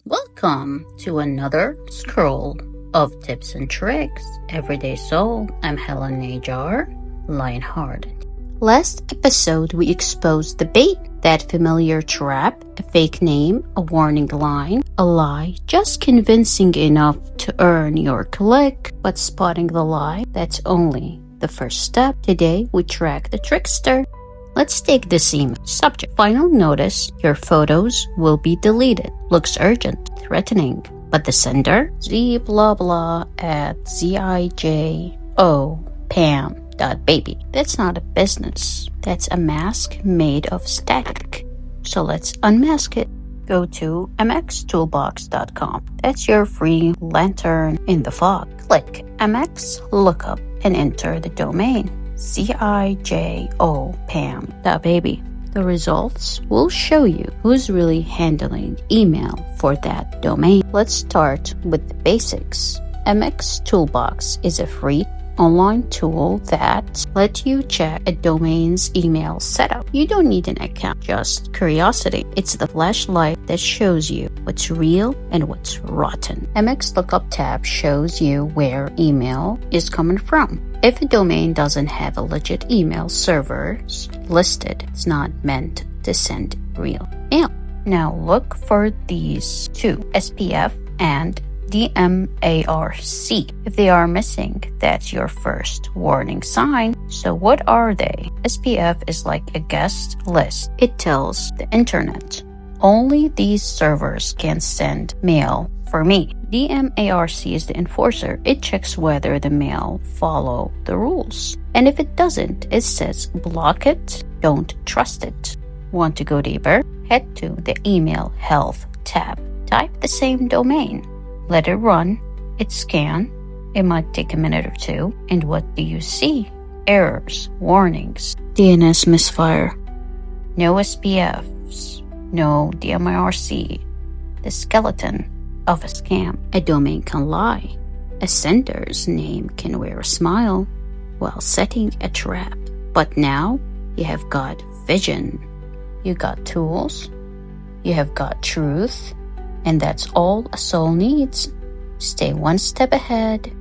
Welcome to another scroll of tips and tricks. Everyday Soul. I'm Helen Najar, Lionheart. Last episode, we exposed the bait, that familiar trap, a fake name, a warning line, a lie, just convincing enough to earn your click, but spotting the lie, that's only the first step. Today, we track the trickster. Let's take this email. Subject: final notice, your photos will be deleted. Looks urgent, threatening. But the sender? Z blah blah at zijopam.baby. That's not a business. That's a mask made of static. So let's unmask it. Go to MXToolbox.com. That's your free lantern in the fog. Click MX Lookup and enter the domain. zijopam.baby. The results will show you who's really handling email for that domain. Let's start with the basics. MXToolbox is a free online tool that lets you check a domain's email setup. You don't need an account, just curiosity. It's the flashlight that shows you what's real and what's rotten. MX Lookup tab shows you where email is coming from. If a domain doesn't have a legit email servers listed, it's not meant to send real mail. Now look for these two, SPF and DMARC. If they are missing, that's your first warning sign. So what are they? SPF is like a guest list. It tells the internet, only these servers can send mail for me. DMARC is the enforcer. It checks whether the mail follow the rules. And if it doesn't, it says block it, don't trust it. Want to go deeper? Head to the email health tab. Type the same domain. Let it run. It scan. It might take a minute or two. And what do you see? Errors, warnings, DNS misfire, no SPFs, no DMARC, the skeleton of a scam. A domain can lie. A sender's name can wear a smile while setting a trap. But now you have got vision. You got tools. You have got truth. And that's all a soul needs. Stay one step ahead.